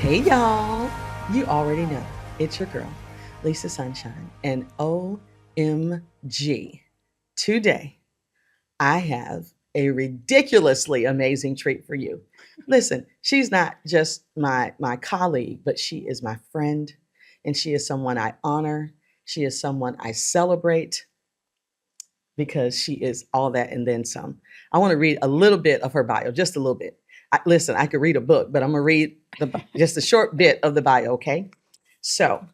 Hey y'all, you already know it's your girl, Lisa Sunshine, and OMG. Today, I have a ridiculously amazing treat for you. Listen, she's not just my colleague, but she is my friend, and she is someone I honor. She is someone I celebrate because she is all that and then some. I want to read a little bit of her bio, just a little bit. Listen, I could read a book, but I'm going to read just a short bit of the bio, okay? So,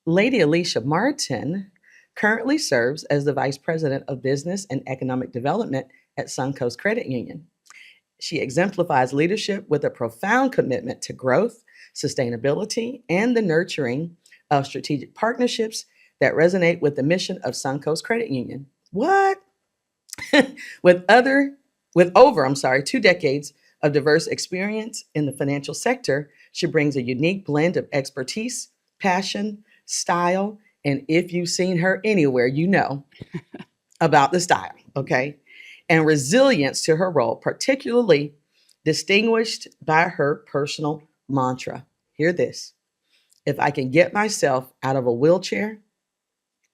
Lady Alicia Martin currently serves as the Vice President of Business and Economic Development at Suncoast Credit Union. She exemplifies leadership with a profound commitment to growth, sustainability, and the nurturing of strategic partnerships that resonate with the mission of Suncoast Credit Union. What? with other with over, I'm sorry, 2 decades of diverse experience in the financial sector, she brings a unique blend of expertise, passion, style, and if you've seen her anywhere, you know about the style, okay? And resilience to her role, particularly distinguished by her personal mantra. Hear this. If I can get myself out of a wheelchair,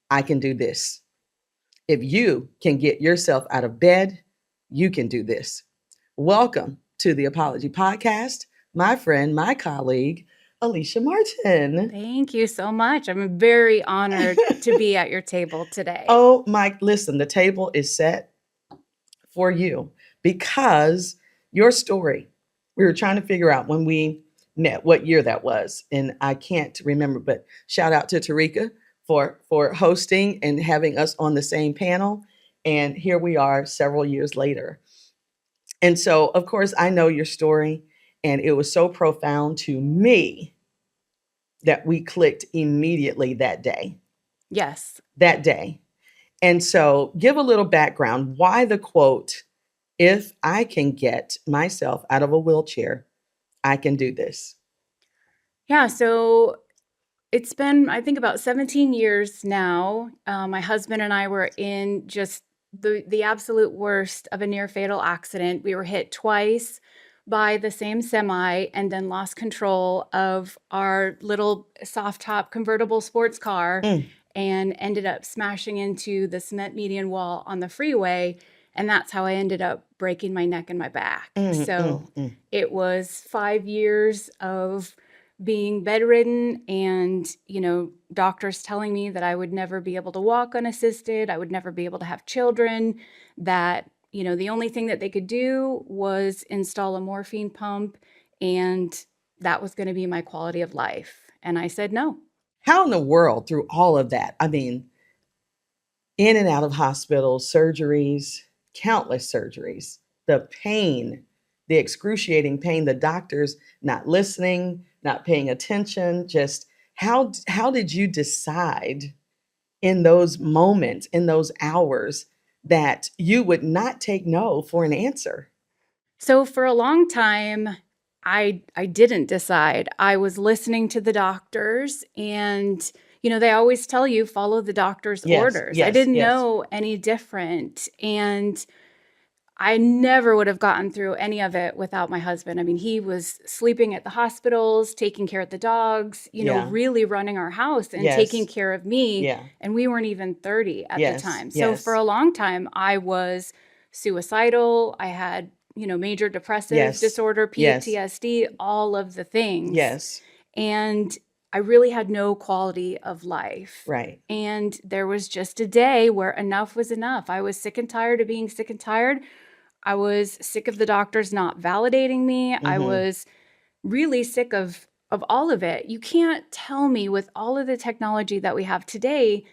I can do this. If you can get yourself out of bed, you can do this. Welcome to the Apology Podcast, my friend, my colleague, Alicia Martin. Thank you so much. I'm very honored to be at your table today. Oh, Mike, listen, the table is set for you because your story, we were trying to figure out when we met what year that was. And I can't remember, but shout out to Tarika for hosting and having us on the same panel. And here we are several years later. And so, of course, I know your story, and it was so profound to me that we clicked immediately that day. Yes. That day. And so, give a little background. Why the quote, if I can get myself out of a wheelchair, I can do this? Yeah. So it's been, I think, about 17 years now. My husband and I were in just the absolute worst of a near fatal accident. We were hit twice by the same semi and then lost control of our little soft top convertible sports car Mm, and ended up smashing into the cement median wall on the freeway. And that's how I ended up breaking my neck and my back. mm, So mm, mm. it was 5 years of being bedridden and, doctors telling me that I would never be able to walk unassisted. I would never be able to have children, that, the only thing that they could do was install a morphine pump, and that was going to be my quality of life. And I said no. How in the world, through all of that, I mean, in and out of hospitals, surgeries, countless surgeries, the pain, the excruciating pain, the doctors not listening, not paying attention, just how did you decide in those moments, in those hours that you would not take no for an answer? So for a long time, I didn't decide. I was listening to the doctors, and they always tell you follow the doctor's Yes, orders. I yes, didn't yes, know any different, and I never would have gotten through any of it without my husband. I mean, he was sleeping at the hospitals, taking care of the dogs, yeah, really running our house and taking yes, care of me, yeah, and we weren't even 30 at the yes, time. So for yes, a long time, I was suicidal. I had, major depressive yes, disorder, yes, PTSD, all of the things. yes, And I really had no quality of life. right. And there was just a day where enough was enough. I was sick and tired of being sick and tired. I was sick of the doctors not validating me. I Mm-hmm. was really sick of all of it. You can't tell me with all of the technology that we have today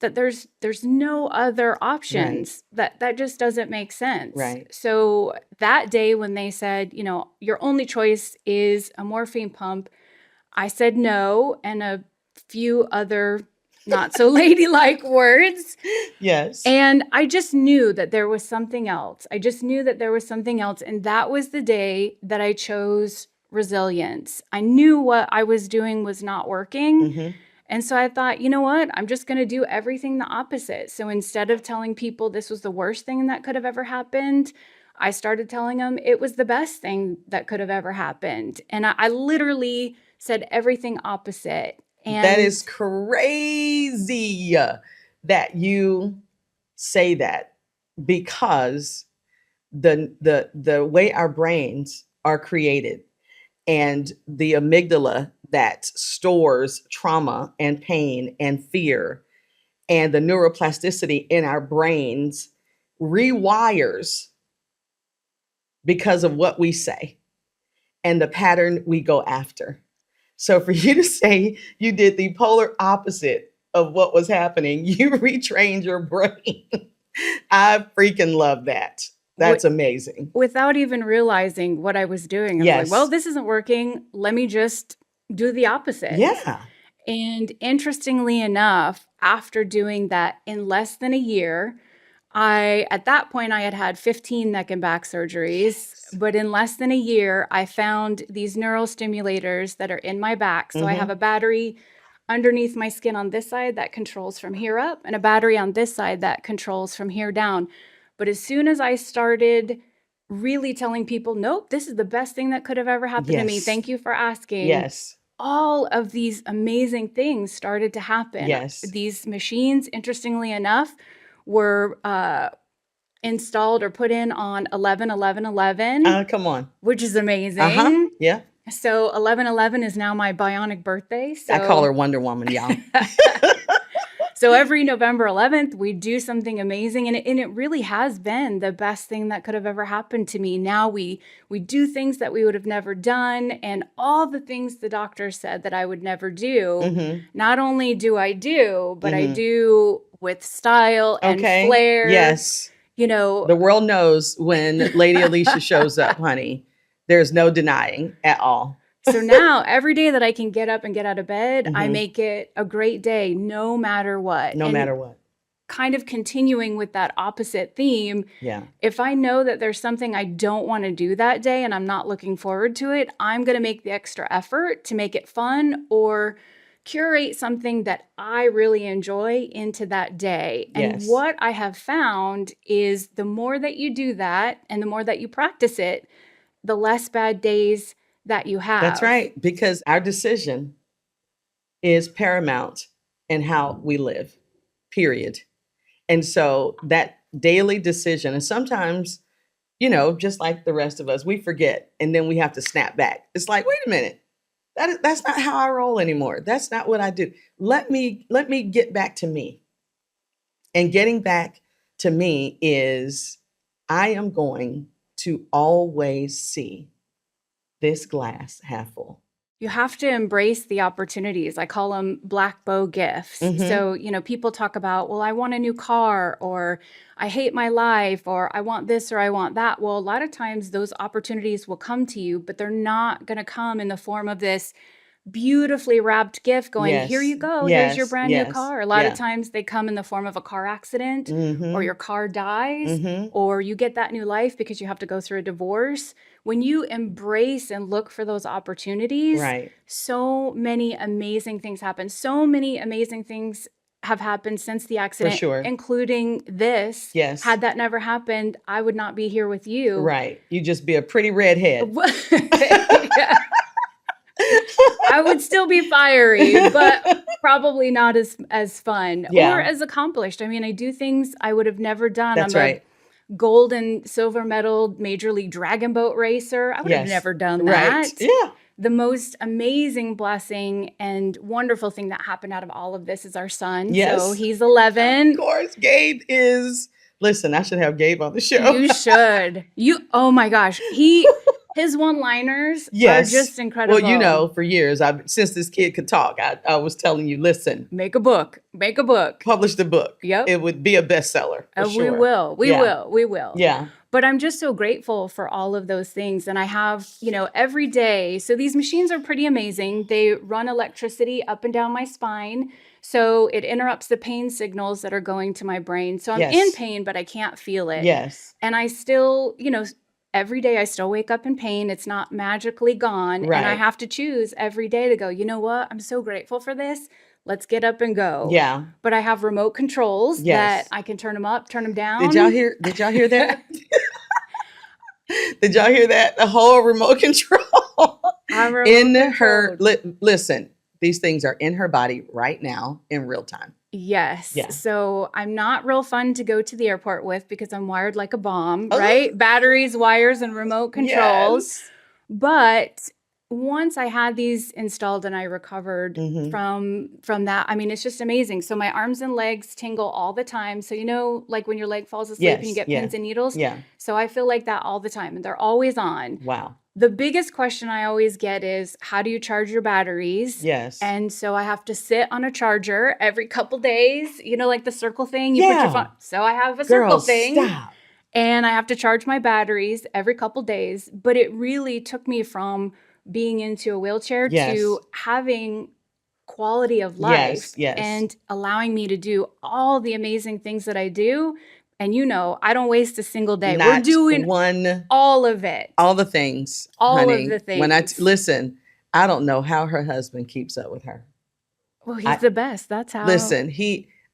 that there's no other Right, options. That just doesn't make sense. right. So that day when they said, your only choice is a morphine pump, I said no, and a few other not so ladylike words. Yes. And I just knew that there was something else. I just knew that there was something else. And that was the day that I chose resilience. I knew what I was doing was not working. Mm-hmm. And so I thought, you know what? I'm just going to do everything the opposite. So instead of telling people this was the worst thing that could have ever happened, I started telling them it was the best thing that could have ever happened. And I literally said everything opposite. That And is crazy that you say that, because the way our brains are created, and the amygdala that stores trauma and pain and fear, and the neuroplasticity in our brains rewires because of what we say and the pattern we go after. So for you to say you did the polar opposite of what was happening, you retrained your brain. I freaking love that. That's amazing. without even realizing what I was doing, I was like, well, Yes. this isn't working. Let me just do the opposite. Yeah. And interestingly enough, after doing that in less than a year, at that point, I had had 15 neck and back surgeries, Yes. but in less than a year, I found these neural stimulators that are in my back. So I have a battery underneath my skin on this side that controls from here up, and a battery on this side that controls from here down. But as soon as I started really telling people, nope, this is the best thing that could have ever happened to me. Yes. Thank you for asking. Yes. All of these amazing things started to happen. Yes. These machines, interestingly enough, were installed or put in on 11/11/11, Come on. which is Uh huh. amazing. Yeah. So 11/11 is now my bionic birthday. I call So her Wonder Woman, y'all. so every November 11th, we do something amazing, and it really has been the best thing that could have ever happened to me. Now we do things that we would have never done, and all the things the doctor said that I would never do. Mm-hmm. Not only do I do, but I Mm-hmm. do with style and Okay. flair. Yes. You know, The world knows when Lady Alisha shows up, honey. There's no denying at all. so now every day that I can get up and get out of bed, I Mhm. make it a great day no matter what. No And matter what. kind of continuing with that opposite theme, Yeah. if I know that there's something I don't want to do that day and I'm not looking forward to it, I'm going to make the extra effort to make it fun or curate something that I really enjoy into that day. And Yes. what I have found is the more that you do that and the more that you practice it, the less bad days that you have. That's right. Because our decision is paramount in how we live, period. And so that daily decision, and sometimes, just like the rest of us, we forget and then we have to snap back. It's like, wait a minute. That's not how I roll anymore. That's not what I do. Let me get back to me. And getting back to me is, I am going to always see this glass half full. You have to embrace the opportunities. I call them black bow gifts. Mhm. So, people talk about, well, I want a new car, or I hate my life, or I want this or I want that. Well, a lot of times those opportunities will come to you, but they're not going to come in the form of this beautifully wrapped gift going, here Yes. you go, here's your Yes. brand new Yes. car. A lot of Yeah. times they come in the form of a car accident, or Mhm. your car dies, Mhm. or you get that new life because you have to go through a divorce. When you embrace and look for those opportunities, Right. so many amazing things happen. So many amazing things have happened since the For accident, sure. including this. Yes. Had that never happened, I would not be here with you. Right. You just be a pretty redhead. Yeah. I would still be fiery, but probably not as fun Yeah. or as accomplished. I mean, I do things I would have never done. That's I'm right. a gold and silver medal Major League Dragon Boat racer. I would have Yes. never done Right. that. Yeah. The most amazing blessing and wonderful thing that happened out of all of this is our son. Yes. So he's 11. Of course, Gabe is. Listen, I should have Gabe on the show. You should. Oh my gosh. His one-liners Yes. are just incredible. Well, for years, since this kid could talk, I was telling you, listen, Make a book. publish the book. Yep. It would be a bestseller. For sure. We will. Yeah. But I'm just so grateful for all of those things. And I have, every day. So these machines are pretty amazing. They run electricity up and down my spine. So it interrupts the pain signals that are going to my brain. So I'm Yes. in pain, but I can't feel it. Yes. And I still, every day I still wake up in pain. It's not magically gone. Right. And I have to choose every day to go, you know what? I'm so grateful for this. Let's get up and go. Yeah. But I have remote controls Yes. that I can turn them up, turn them down. Did y'all hear that? Did y'all hear that? The whole remote control I'm in remote her. controlled. Listen, these things are in her body right now in real time. Yes. Yeah. So I'm not real fun to go to the airport with because I'm wired like a bomb, Oh, right? Batteries, wires, and remote controls. yes. But once I had these installed and I recovered Mhm. from that, I mean, it's just amazing. So my arms and legs tingle all the time. So like when your leg falls asleep and you Yes. get Yeah. pins and needles. Yeah. So I feel like that all the time, and they're always on. Wow. The biggest question I always get is, how do you charge your batteries? Yes. And so I have to sit on a charger every couple days, like the circle thing, you put your phone. Yeah. So I have a circle Girls, thing. stop. And I have to charge my batteries every couple days. But it really took me from being into a wheelchair Yes. to having quality of life Yes. Yes. and allowing me to do all the amazing things that I do. And I don't waste a single day. We're Not doing one. all of it. All the things, All of honey. the When I things. listen, I don't know how her husband keeps up with her. Well, he's the best. That's how. Listen,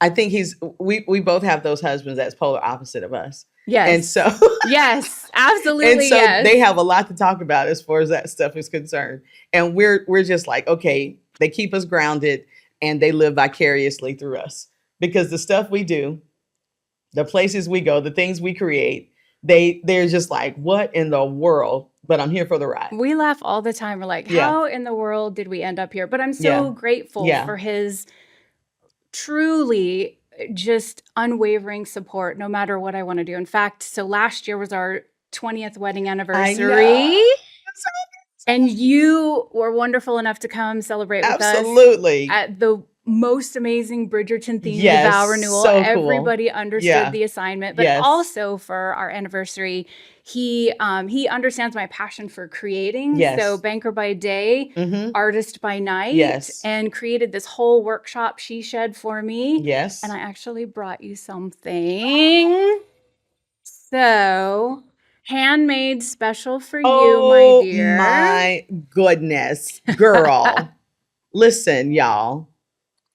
I think we both have those husbands that's polar opposite of us. Yes. And so yes, absolutely. and so yes. they have a lot to talk about as far as that stuff is concerned. And we're just like, okay, they keep us grounded and they live vicariously through us. Because the stuff we do, the places we go, the things we create, they're just like, what in the world? But I'm here for the ride. We laugh all the time. We're like, how in the world did we end up here? But I'm so grateful for his truly just unwavering support no matter what I want to do. In fact, so last year was our 20th wedding anniversary. And you were wonderful enough to come celebrate with us. Absolutely. At the most amazing Bridgerton themed vow renewal. So Everybody understood the assignment, but also for our anniversary, he understands my passion for creating. So banker by day, artist by night, and created this whole workshop she shed for me. Yes. And I actually brought you something. So handmade special for you, my dear. Oh my goodness, girl. Listen, y'all.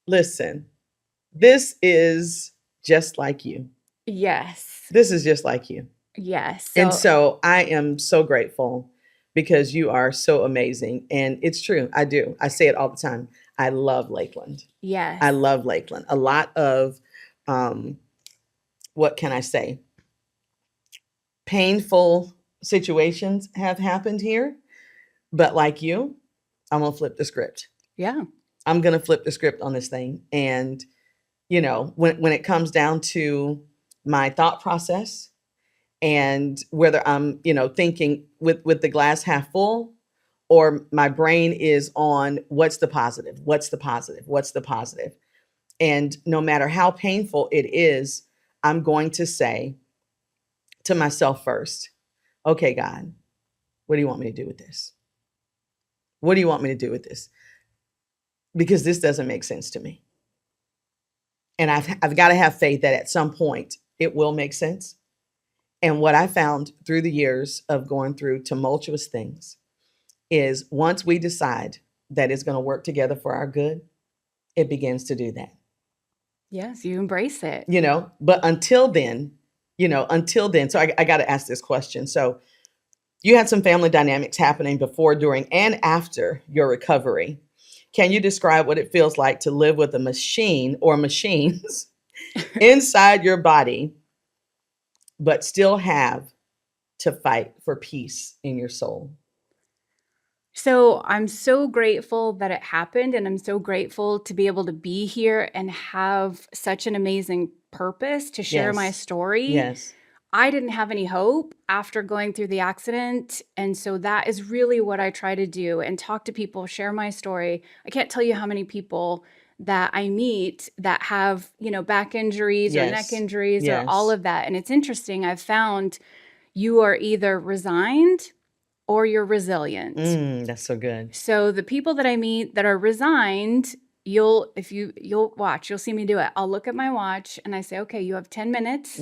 Listen. This is just like you. Yes. This is just like you. Yes. And so I am so grateful because you are so amazing. And it's true. I do. I say it all the time. I love Lakeland. Yes. I love Lakeland. A lot of, what can I say? Painful situations have happened here. But like you, I'm going to flip the script. Yeah. I'm going to flip the script on this thing. And, when it comes down to my thought process and whether I'm, thinking with the glass half full or my brain is on what's the positive, what's the positive, what's the positive. And no matter how painful it is, I'm going to say to myself first, okay, God, what do you want me to do with this? What do you want me to do with this? Because this doesn't make sense to me. And I've got to have faith that at some point it will make sense. And what I found through the years of going through tumultuous things is once we decide that it's going to work together for our good, it begins to do that. Yes, you embrace it. But until then, so I got to ask this question. So you had some family dynamics happening before, during, and after your recovery. Can you describe what it feels like to live with a machine or machines inside your body, but still have to fight for peace in your soul? So I'm so grateful that it happened, and I'm so grateful to be able to be here and have such an amazing purpose to share my story. Yes. I didn't have any hope after going through the accident. And so that is really what I try to do and talk to people, share my story. I can't tell you how many people that I meet that have, back injuries or neck injuries or all of that. And it's interesting. I've found you are either resigned or you're resilient. That's so good. So the people that I meet that are resigned, you'll watch, you'll see me do it. I'll look at my watch and I say, okay, you have 10 minutes.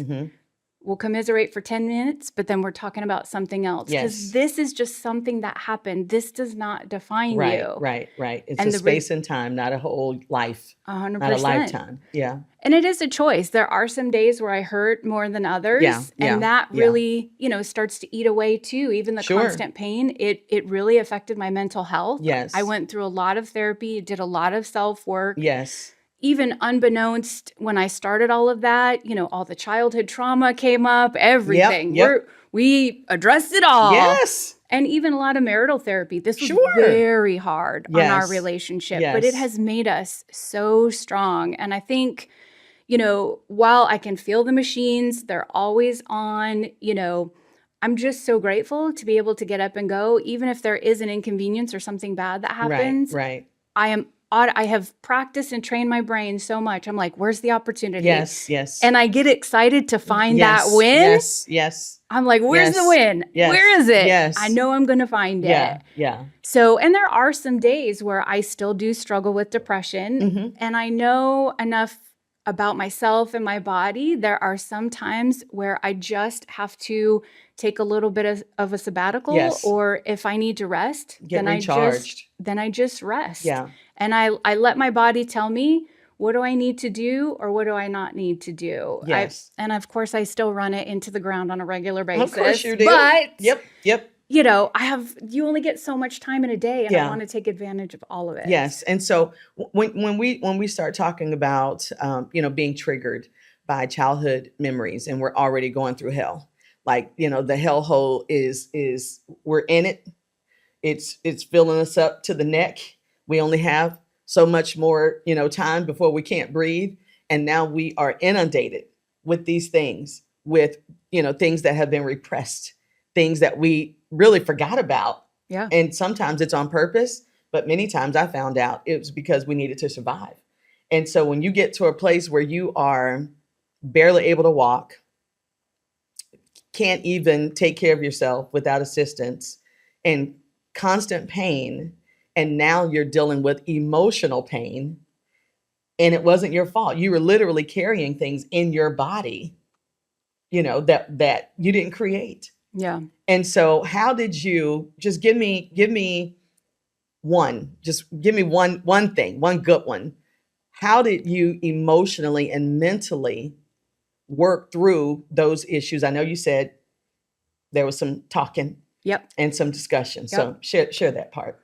we'll commiserate for 10 minutes, but then we're talking about something else because Yes. this is just something that happened. This does not define Right, you. right, right. It's a And space and time, not a whole life, not a 100%. lifetime. Yeah. And it is a choice. There are some days where I hurt more than Yeah, others, and yeah, that yeah. really, starts to eat away too. Even the Sure. constant pain, it really affected my mental health. I Yes. went through a lot of therapy, did a lot of self-work. Yes. Even unbeknownst when I started all of that, all the childhood trauma came up, Yep, everything. yep. We addressed it all. Yes. And even a lot of marital therapy. This was Sure. very hard on our Yes. relationship, but it Yes. has made us so strong. And I think, while I can feel the machines, they're always on, I'm just so grateful to be able to get up and go, even if there is an inconvenience or something bad that Right, happens. right. I have practiced and trained my brain so much. I'm like, where's the opportunity? Yes, yes. And I get excited to find that Yes, win. yes, yes. I'm like, where's the Yes, win? yes, Where is it? yes. I know I'm going to find Yeah, it. yeah. So, and there are some days where I still do struggle with depression, Mhm. and I know enough about myself and my body. There are some times where I just have to take a little bit of a sabbatical, Yes. or if I need to rest, Get recharged. then I just rest. Yeah. And I let my body tell me, what do I need to do or what do I not need to do? Yes. And of course I still run it into the ground on a regular basis. Of course you do. But Yep, yep. you only get so much time in a day, and I Yeah. want to take advantage of all of it. Yes, and so when we start talking about being triggered by childhood memories, and we're already going through hell, like the hellhole is we're in it. It's filling us up to the neck. We only have so much more time before we can't breathe, and now we are inundated with these things, with things that have been repressed, things that we really forgot about. Yeah. And sometimes it's on purpose, but many times I found out it was because we needed to survive. And so when you get to a place where you are barely able to walk, can't even take care of yourself without assistance, and constant pain, and now you're dealing with emotional pain, and it wasn't your fault. You were literally carrying things in your body, that you didn't create. Yeah. And so how did you just give me one thing, one good one. How did you emotionally and mentally work through those issues? I know you said there was some talking Yep. and some discussion. Yep. So share that part.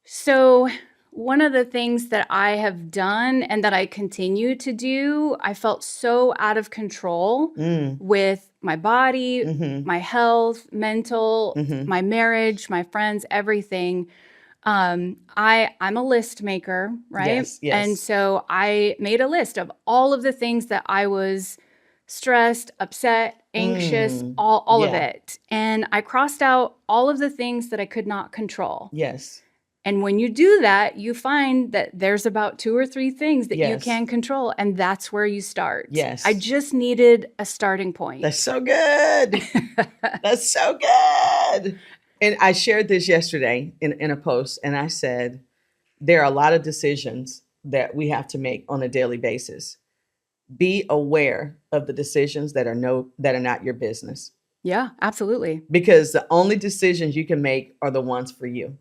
So one of the things that I have done and that I continue to do, I felt so out of control with my body, my health, mental, my marriage, my friends, everything. I'm a list maker, right? Yes, yes. And so I made a list of all of the things that I was stressed, upset, anxious, all of Yeah. it. And I crossed out all of the things that I could not control. Yes. And when you do that, you find that there's about 2 or 3 things that you Yes. can control, and that's where you start. Yes. I just needed a starting point. That's so good. That's so good. And I shared this yesterday in a post, and I said, there are a lot of decisions that we have to make on a daily basis. Be aware of the decisions that are not your business, Yeah, absolutely. because the only decisions you can make are the ones for you.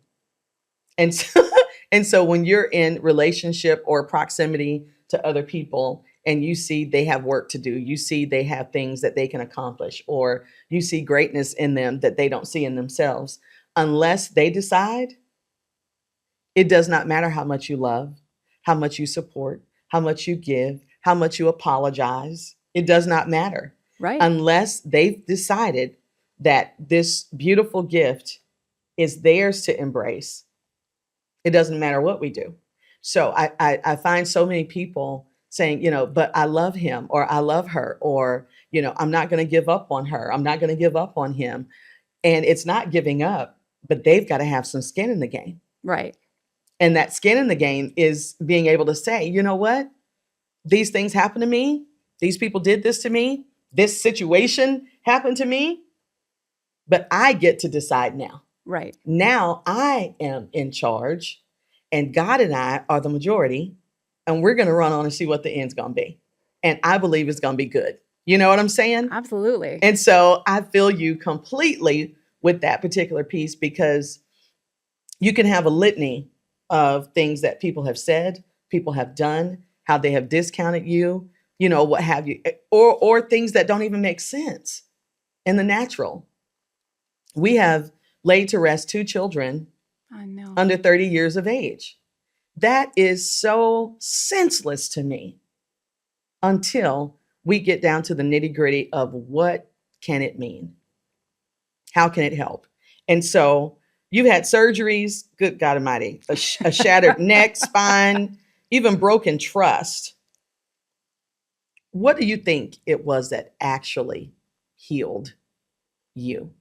And so, and so when you're in relationship or proximity to other people, and you see they have work to do, you see they have things that they can accomplish, or you see greatness in them that they don't see in themselves, unless they decide, it does not matter how much you love, how much you support, how much you give, how much you apologize. It does not matter. Right. Unless they've decided that this beautiful gift is theirs to embrace, it doesn't matter what we do. So I find so many people saying, but I love him, or I love her, or, I'm not going to give up on her. I'm not going to give up on him. And it's not giving up, but they've got to have some skin in the game. Right. And that skin in the game is being able to say, you know what? These things happened to me. These people did this to me. This situation happened to me. But I get to decide now. Right. Now I am in charge, and God and I are the majority, and we're going to run on and see what the end's going to be. And I believe it's going to be good. You know what I'm saying? Absolutely. And so I feel you completely with that particular piece, because you can have a litany of things that people have said, people have done, how they have discounted you, what have you, or things that don't even make sense in the natural. We have laid to rest 2 children I know. under 30 years of age. That is so senseless to me until we get down to the nitty gritty of what can it mean? How can it help? And so you've had surgeries, good God Almighty, a shattered neck, spine, even broken trust. What do you think it was that actually healed you?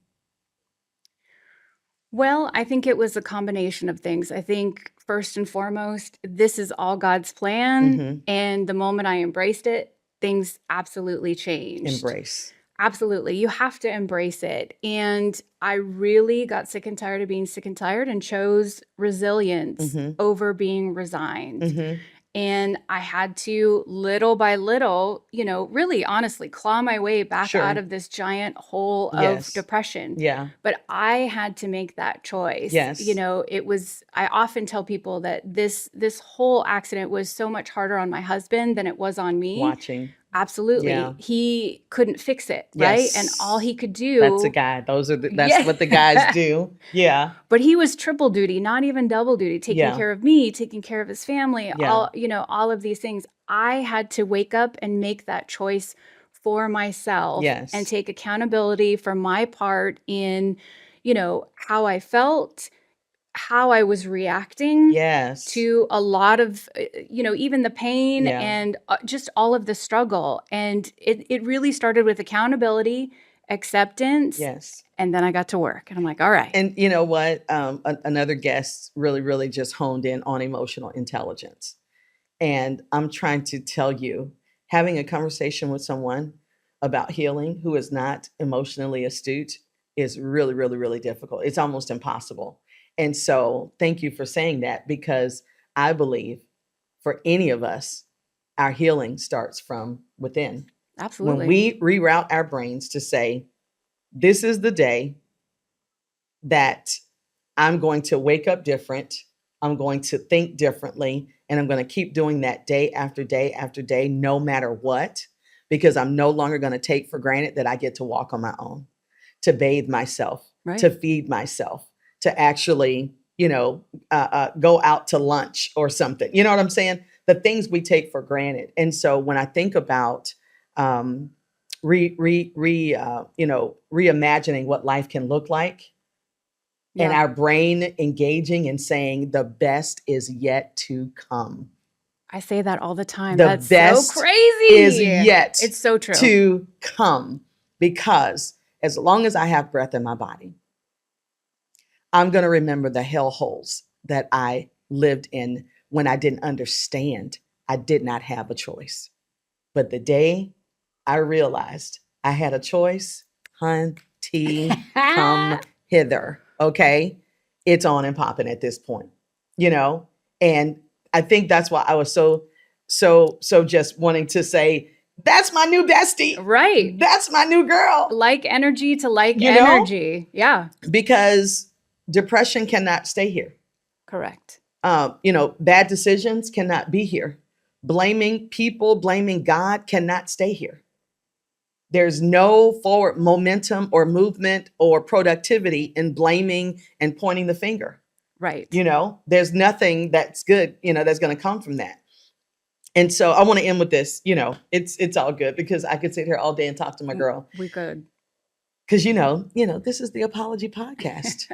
Well, I think it was a combination of things. I think first and foremost, this is all God's plan. Mm-hmm. And the moment I embraced it, things absolutely changed. Embrace. Absolutely. You have to embrace it. And I really got sick and tired of being sick and tired and chose resilience Mm-hmm. over being resigned. Mm-hmm. And I had to, little by little, really honestly claw my way back out Sure. of this giant hole of Yes. depression. Yeah. But I had to make that choice. Yes. I often tell people that this whole accident was so much harder on my husband than it was on me. Watching. Absolutely. Yeah. He couldn't fix it, right? And all he could do. That's a guy. That's Yeah. what the guys do. Yeah. But he was triple duty, not even double duty, taking Yeah. care of me, taking care of his family, Yeah. all of these things. I had to wake up and make that choice for myself. Yes. And take accountability for my part in, how I felt, how I was reacting. Yes. To a lot of, even the pain. Yeah. And just all of the struggle. And it really started with accountability, acceptance. Yes. And then I got to work and I'm like, all right. And you know what? Another guest really, really just honed in on emotional intelligence. And I'm trying to tell you, having a conversation with someone about healing who is not emotionally astute is really, really, really difficult. It's almost impossible. And so thank you for saying that, because I believe for any of us, our healing starts from within. Absolutely. When we reroute our brains to say, this is the day that I'm going to wake up different, I'm going to think differently, and I'm going to keep doing that day after day after day, no matter what, because I'm no longer going to take for granted that I get to walk on my own, to bathe myself, Right. to feed myself, to actually, go out to lunch or something. You know what I'm saying? The things we take for granted. And so when I think about reimagining what life can look like, and Yeah. our brain engaging and saying the best is yet to come. I say that all the time. The That's best so crazy. is yet It's so true. to come, because as long as I have breath in my body, I'm going to remember the hellholes that I lived in when I didn't understand. I did not have a choice. But the day I realized I had a choice, hunty, come hither. Okay. It's on and popping at this point, and I think that's why I was so just wanting to say, that's my new bestie. Right. That's my new girl. Like energy to like energy. Yeah. Because depression cannot stay here. Correct. Bad decisions cannot be here. Blaming people, blaming God cannot stay here. There's no forward momentum or movement or productivity in blaming and pointing the finger. Right. There's nothing that's good, that's going to come from that. And so I want to end with this, it's all good, because I could sit here all day and talk to my girl. We could. Because, this is the Apology Podcast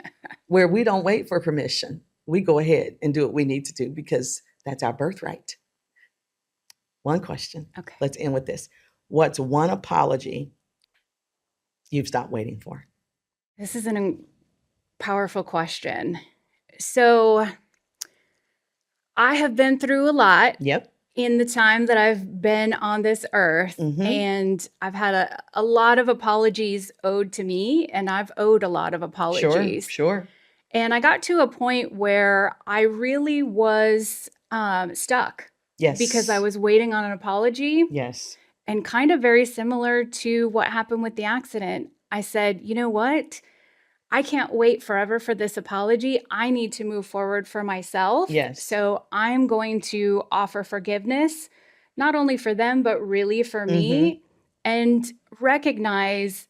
where we don't wait for permission. We go ahead and do what we need to do, because that's our birthright. One question. Okay. Let's end with this. What's one apology you've stopped waiting for? This is a powerful question. So I have been through a lot. Yep. In the time that I've been on this earth, and I've had a lot of apologies owed to me, and I've owed a lot of apologies. Sure. And I got to a point where I really was stuck. Yes. Because I was waiting on an apology. Yes. And kind of very similar to what happened with the accident, I said, you know what? I can't wait forever for this apology. I need to move forward for myself. Yes. So I'm going to offer forgiveness, not only for them, but really for Mm-hmm. me, and recognize,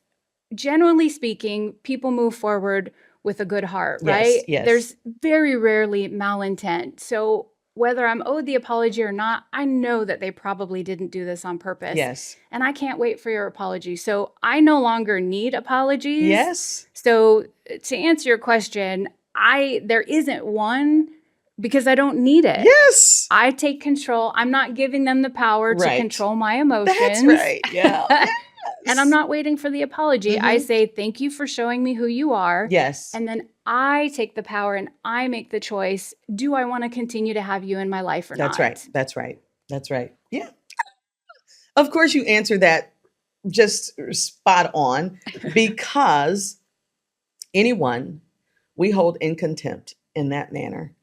generally speaking, people move forward with a good heart, Yes. right? Yes. There's very rarely malintent. So whether I'm owed the apology or not, I know that they probably didn't do this on purpose. Yes. And I can't wait for your apology. So I no longer need apologies. Yes. So to answer your question, there isn't one because I don't need it. Yes. I take control. I'm not giving them the power to Right. control my emotions. That's right. Yeah. And I'm not waiting for the apology. I Mhm. say, thank you for showing me who you are. Yes. And then I take the power and I make the choice. Do I want to continue to have you in my life or That's not? right. That's right. That's right. Yeah. Of course, you answered that just spot on because anyone we hold in contempt in that manner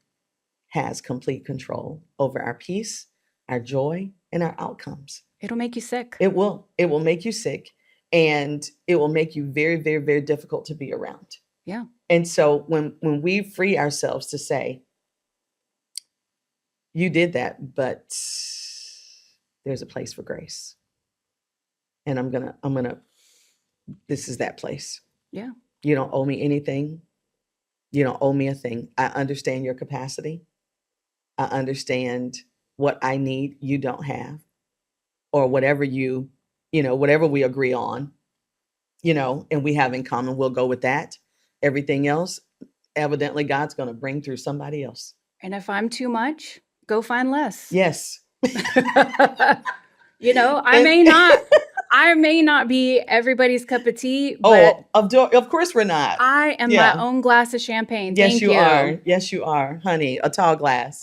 has complete control over our peace, our joy, and our outcomes. It'll make you sick. It will. It will make you sick and it will make you very, very, very difficult to be around. Yeah. And so when we free ourselves to say, you did that, but there's a place for grace. And I'm gonna this is that place. Yeah. You don't owe me anything. You don't owe me a thing. I understand your capacity. I understand what I need you don't have, or whatever whatever we agree on, and we have in common, we'll go with that. Everything else, evidently, God's going to bring through somebody else. And if I'm too much, go find less. Yes. I may not be everybody's cup of tea, but of course we're not. I am Yeah. my own glass of champagne. Yes, Thank you are. Yes, you are, honey. A tall glass.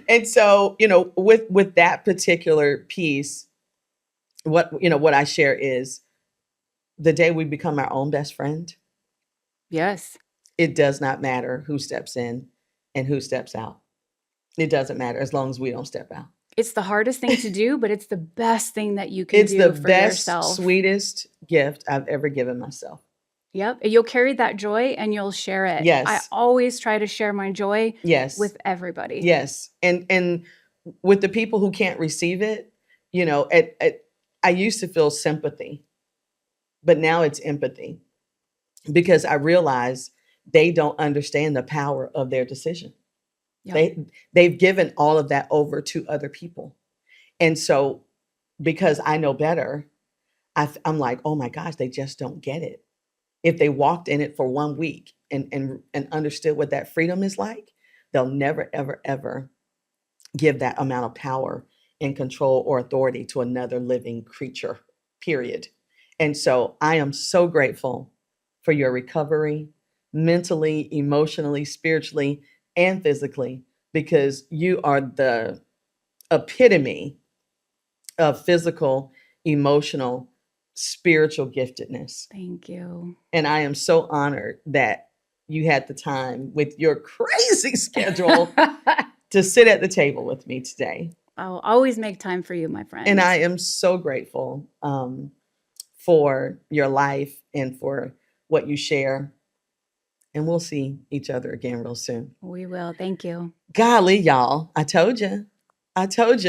And so, with that particular piece, what I share is the day we become our own best friend, Yes. it does not matter who steps in and who steps out. It doesn't matter as long as we don't step out. It's the hardest thing to do, but it's the best thing that you can It's do the for best, yourself. sweetest gift I've ever given myself. Yep. You'll carry that joy and you'll share it. Yes. I always try to share my joy Yes. with everybody. Yes. And with the people who can't receive it, I used to feel sympathy, but now it's empathy because I realize they don't understand the power of their decision. Yep. They've given all of that over to other people. And so because I know better, I'm like, oh my gosh, they just don't get it. If they walked in it for 1 week and understood what that freedom is like, they'll never, ever, ever give that amount of power and control or authority to another living creature, period. And so I am so grateful for your recovery, mentally, emotionally, spiritually, and physically, because you are the epitome of physical, emotional, spiritual giftedness. Thank you. And I am so honored that you had the time with your crazy schedule to sit at the table with me today. I'll always make time for you, my friend. And I am so grateful for your life and for what you share. And we'll see each other again real soon. We will. Thank you. Golly, y'all. I told you.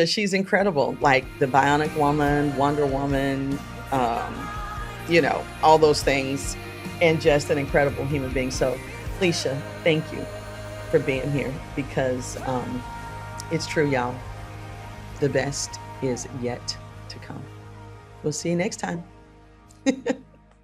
She's incredible. Like the Bionic Woman, Wonder Woman, all those things. And just an incredible human being. So, Alisha, thank you for being here because it's true, y'all. The best is yet to come. We'll see you next time.